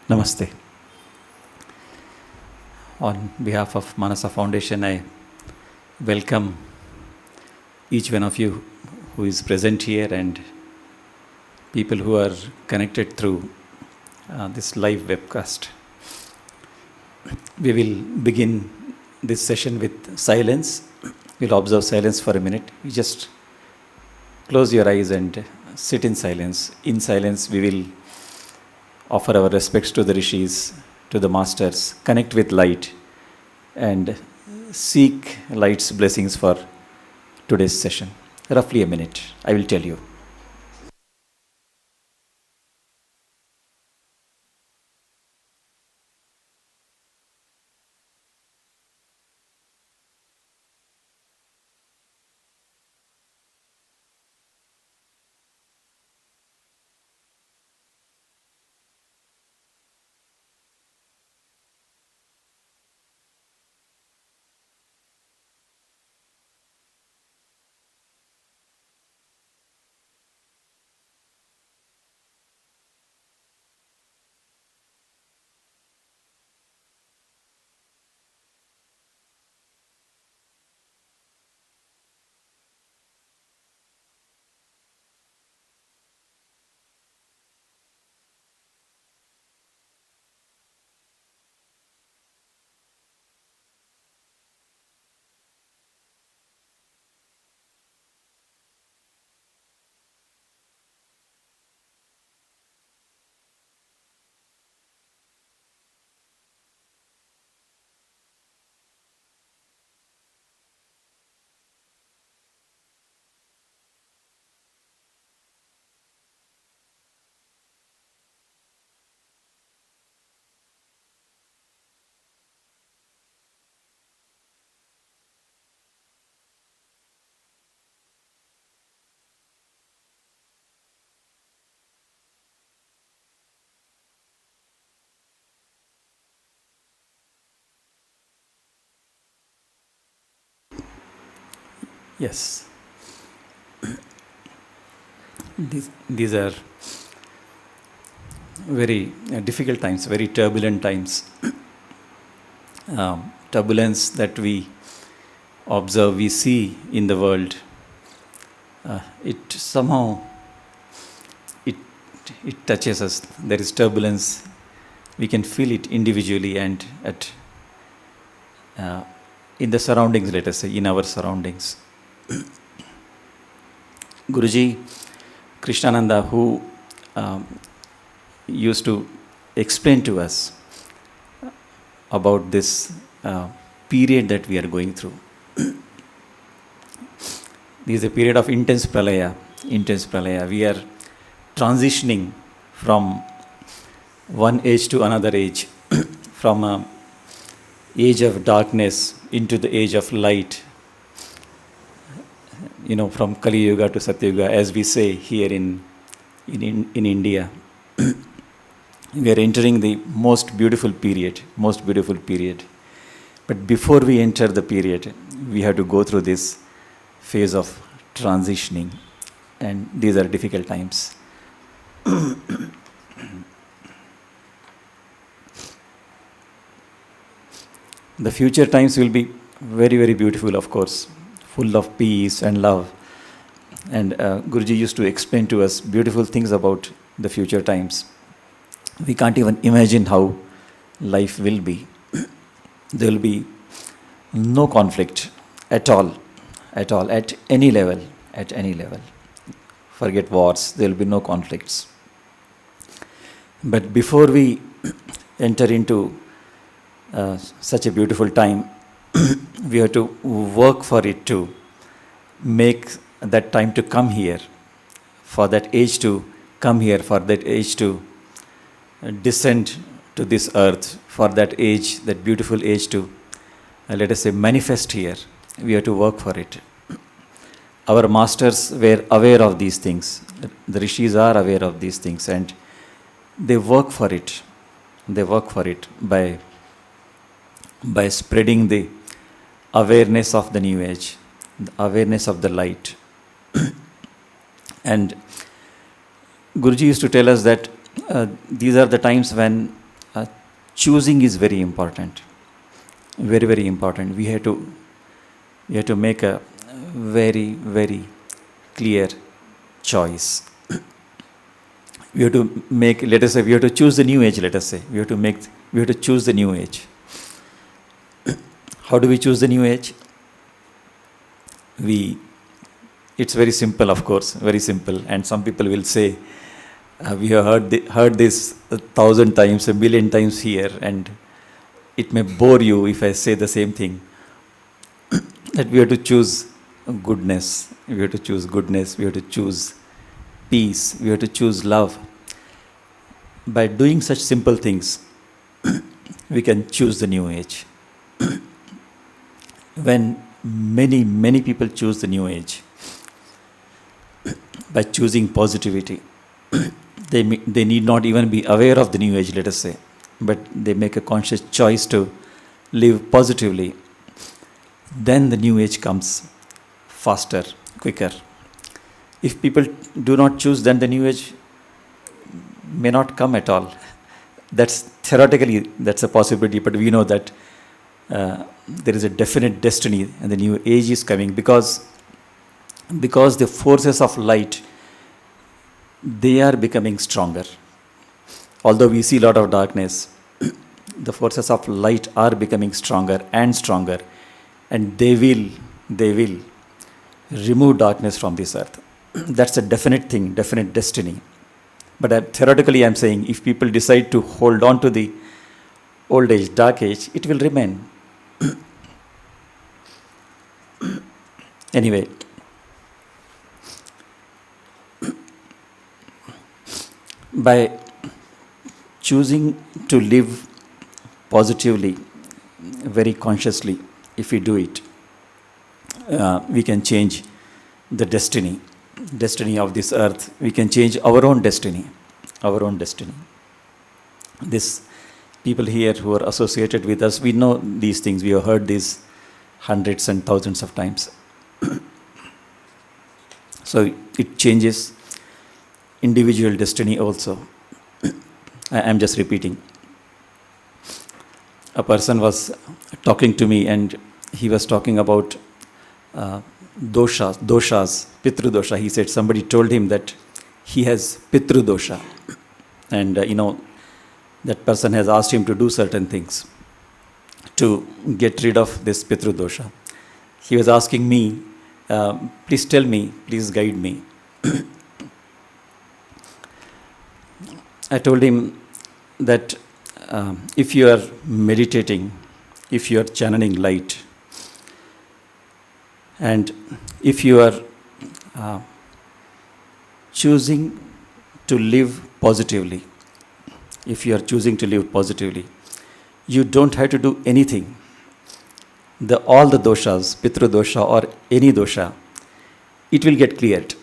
Namaste. On behalf of Manasa Foundation, I welcome each one of you who is present here and people who are connected through this live webcast. We will begin this session with silence. We'll observe silence for a minute. You just close your eyes and sit in silence. In silence, we will offer our respects to the rishis, to the masters, connect with light, and seek light's blessings for today's session. Roughly a minute, I will tell you. Yes, these are very difficult times, very turbulent times. Turbulence that we observe, we see in the world. It somehow it it touches us. There is turbulence. We can feel it individually and at in the surroundings. Let us say in our surroundings. Guruji Krishnananda, who used to explain to us about this period that we are going through. This is a period of intense pralaya. Intense pralaya. We are transitioning from one age to another age, from a age of darkness into the age of light. From Kali Yuga to Satya Yuga, as we say here in India. We are entering the most beautiful period. But before we enter the period, we have to go through this phase of transitioning, and these are difficult times. The future times will be very, very beautiful, of course, full of peace and love. And Guruji used to explain to us beautiful things about the future times. We can't even imagine how life will be. There will be no conflict at all, at any level. Forget wars, there will be no conflicts. But before we enter into such a beautiful time, we have to work for it to make that time to come here, for that age to come here, for that age to descend to this earth, for that age, that beautiful age to, let us say, manifest here. We have to work for it. Our masters were aware of these things. The rishis are aware of these things, and they work for it. They work for it by spreading the awareness of the new age, the awareness of the light. And Guruji used to tell us that these are the times when choosing is very important. Very, very important. We have to make a very, very clear choice. We have to make, let us say, we have to choose the new age, let us say. We have to choose the new age. How do we choose the new age? It's very simple, of course, very simple. And some people will say, we have heard this 1,000 times, 1,000,000 times here, and it may bore you if I say the same thing. That we have to choose goodness. We have to choose goodness. We have to choose peace. We have to choose love. By doing such simple things, we can choose the new age. When many people choose the new age, by choosing positivity, they need not even be aware of the new age, let us say, but they make a conscious choice to live positively, then the new age comes faster, quicker. If people do not choose, then the new age may not come at all. That's theoretically, that's a possibility, but we know that there is a definite destiny and the new age is coming because the forces of light, they are becoming stronger. Although we see a lot of darkness, the forces of light are becoming stronger and stronger, and they will remove darkness from this earth. That's a definite thing, definite destiny. But theoretically, I'm saying if people decide to hold on to the old age, dark age, it will remain. Anyway, by choosing to live positively, very consciously, if we do it, we can change the destiny of this earth. We can change our own destiny. This people here who are associated with us, we know these things. We have heard these hundreds and thousands of times. So it changes individual destiny also. I am just repeating. A person was talking to me and he was talking about doshas, pitru dosha. He said somebody told him that he has pitru dosha. And that person has asked him to do certain things to get rid of this pitru dosha. He was asking me, please tell me, please guide me. I told him that if you are meditating, if you are channeling light, and if you are choosing to live positively, you don't have to do anything. All the doshas, pitru dosha or any dosha, it will get cleared.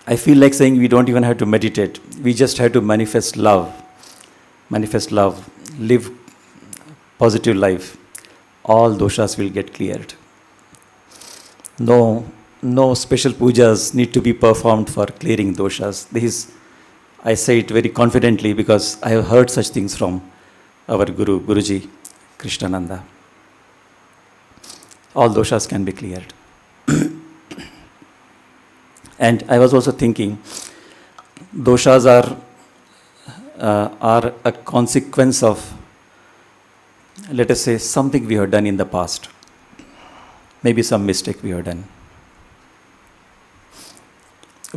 I feel like saying we don't even have to meditate. We just have to manifest love, live positive life. All doshas will get cleared. No special pujas need to be performed for clearing doshas. I say it very confidently because I have heard such things from our Guruji, Krishnananda. All doshas can be cleared. And I was also thinking, doshas are a consequence of, let us say, something we have done in the past. Maybe some mistake we have done.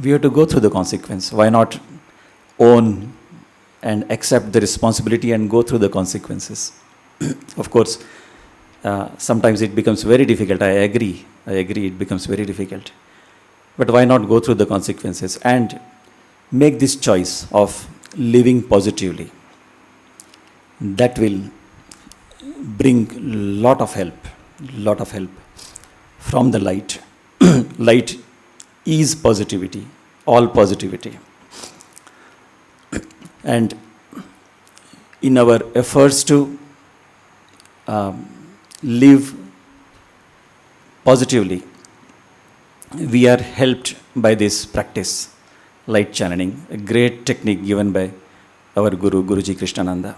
We have to go through the consequence. Why not own and accept the responsibility and go through the consequences? Of course, sometimes it becomes very difficult. I agree, it becomes very difficult. But why not go through the consequences and make this choice of living positively? That will bring lot of help from the light. Light is positivity, all positivity. And in our efforts to live positively, we are helped by this practice, light channeling, a great technique given by our Guru, Guruji Krishnananda.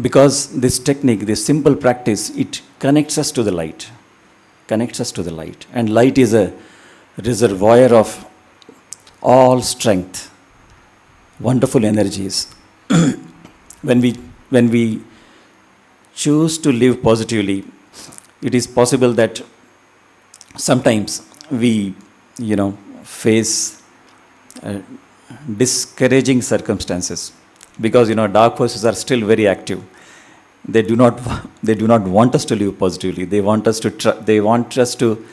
Because this technique, this simple practice, it connects us to the light. Connects us to the light. And light is a reservoir of all strength, wonderful energies. When we choose to live positively, it is possible that sometimes we, face uh, discouraging circumstances, because dark forces are still very active. They do not they do not want us to live positively. They want us to they want us to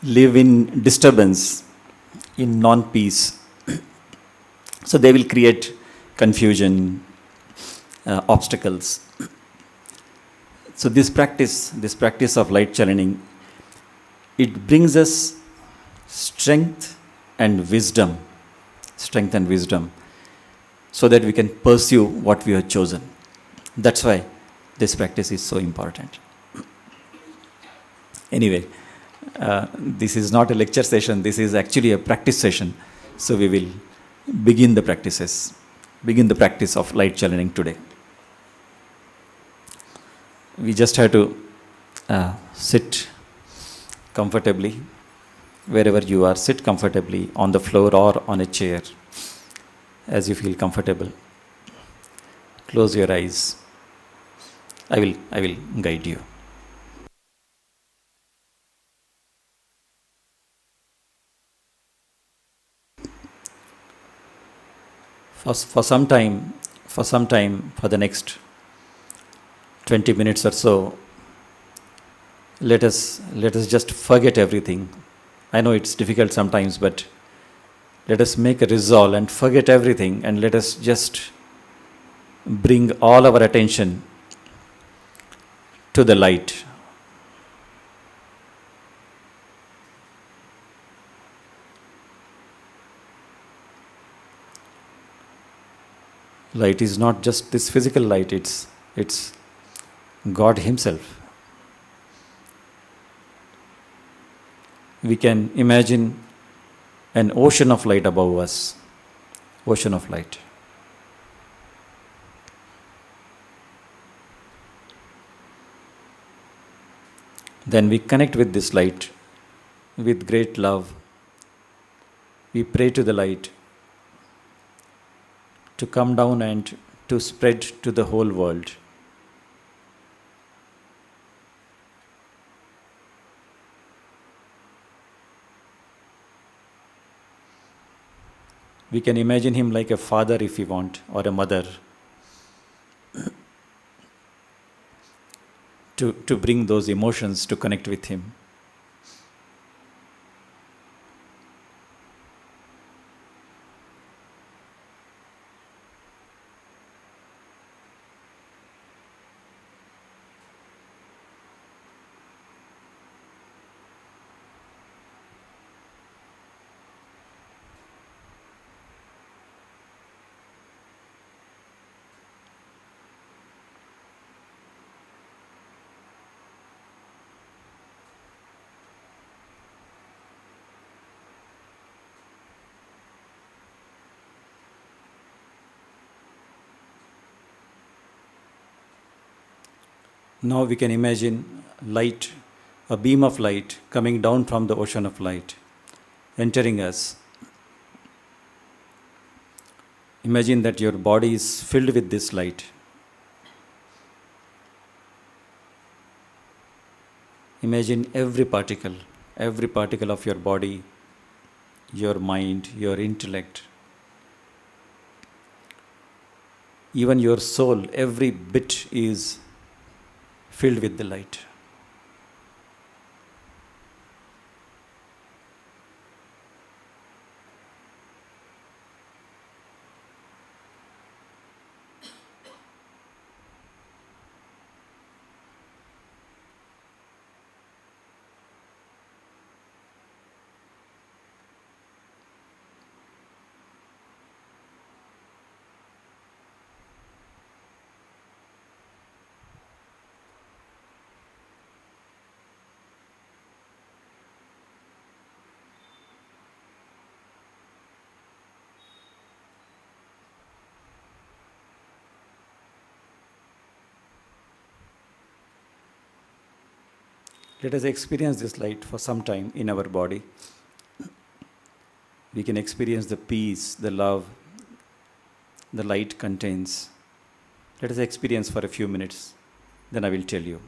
live in disturbance, in non peace. So they will create confusion, obstacles. So this practice of light channeling, it brings us strength and wisdom, strength and wisdom, so that we can pursue what we have chosen. That's why this practice is so important. Anyway, this is not a lecture session, this is actually a practice session. So we will begin the practice of light channeling today. We just have to sit comfortably. Wherever you are, sit comfortably on the floor or on a chair as you feel comfortable. Close your eyes. I will guide you. For some time, for the next 20 minutes or so, let us just forget everything. I know it's difficult sometimes, but let us make a resolve and forget everything, and let us just bring all our attention to the light. Light is not just this physical light, it's God Himself. We can imagine an ocean of light above us. Ocean of light. Then we connect with this light with great love. We pray to the light to come down and to spread to the whole world. We can imagine him like a father if we want, or a mother, to bring those emotions to connect with him. Now we can imagine light, a beam of light coming down from the ocean of light, entering us. Imagine that your body is filled with this light. Imagine every particle of your body, your mind, your intellect, even your soul, every bit is filled with the light. Let us experience this light for some time in our body. We can experience the peace, the love the light contains. Let us experience for a few minutes, then I will tell you.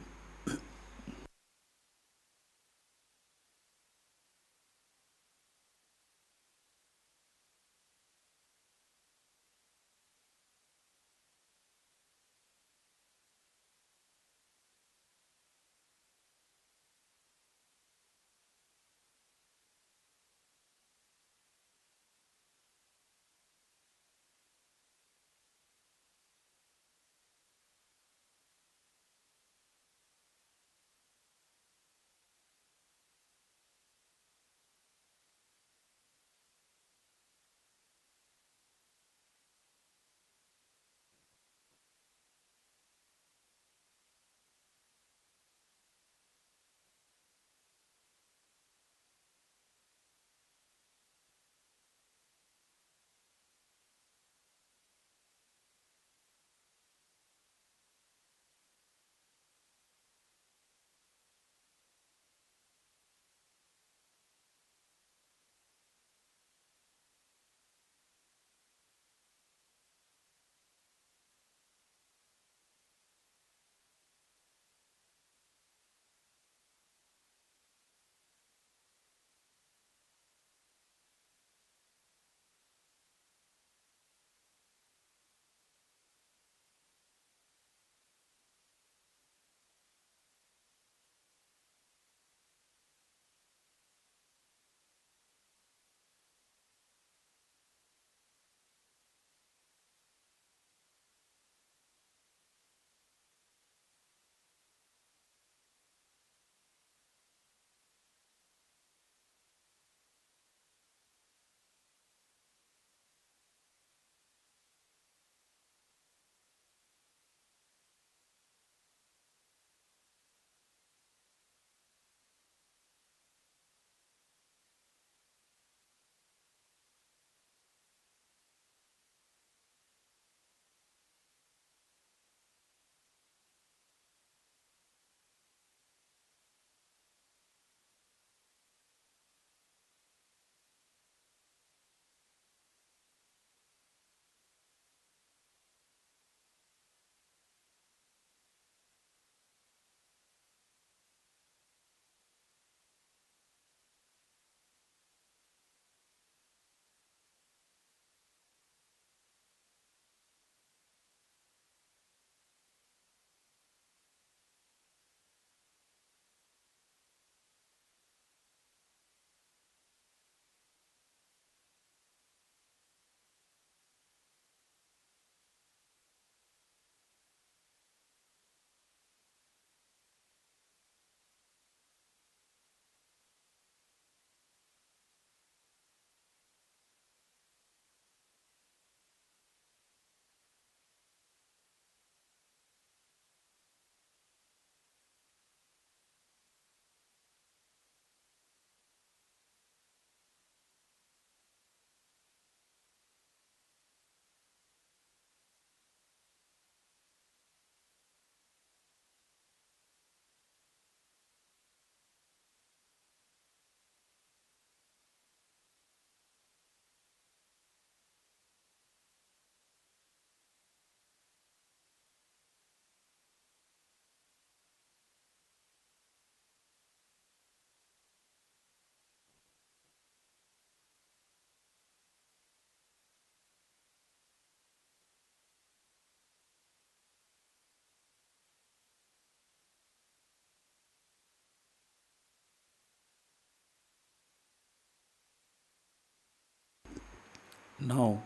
Now,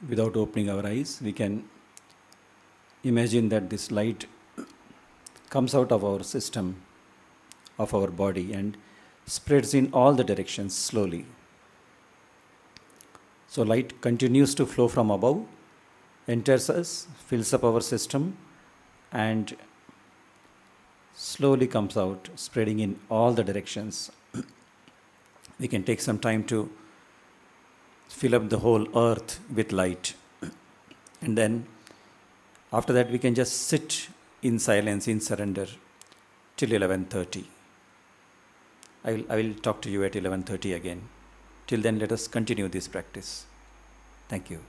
without opening our eyes, we can imagine that this light comes out of our system, of our body, and spreads in all the directions slowly. So, light continues to flow from above, enters us, fills up our system, and slowly comes out, spreading in all the directions. We can take some time to fill up the whole earth with light. And then after that we can just sit in silence, in surrender till 11:30. I will talk to you at 11:30 again. Till then, let us continue this practice. Thank you.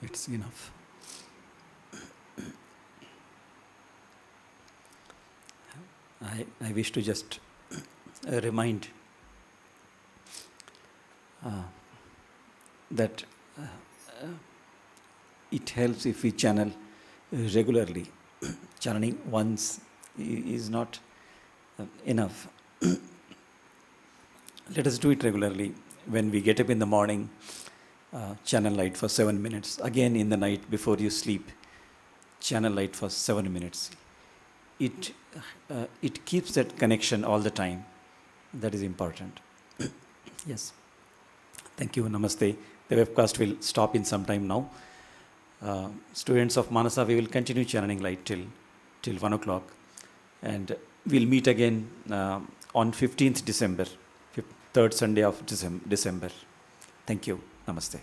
It's enough. I wish to just remind that it helps if we channel regularly. Channeling once is not enough. Let us do it regularly. When we get up in the morning, channel light for 7 minutes. Again in the night before you sleep, channel light for 7 minutes. It keeps that connection all the time. That is important. Yes. Thank you. Namaste. The webcast will stop in some time now. Students of Manasa, we will continue channeling light till 1 o'clock. And we'll meet again on 15th December, third Sunday of December. Thank you. Namaste.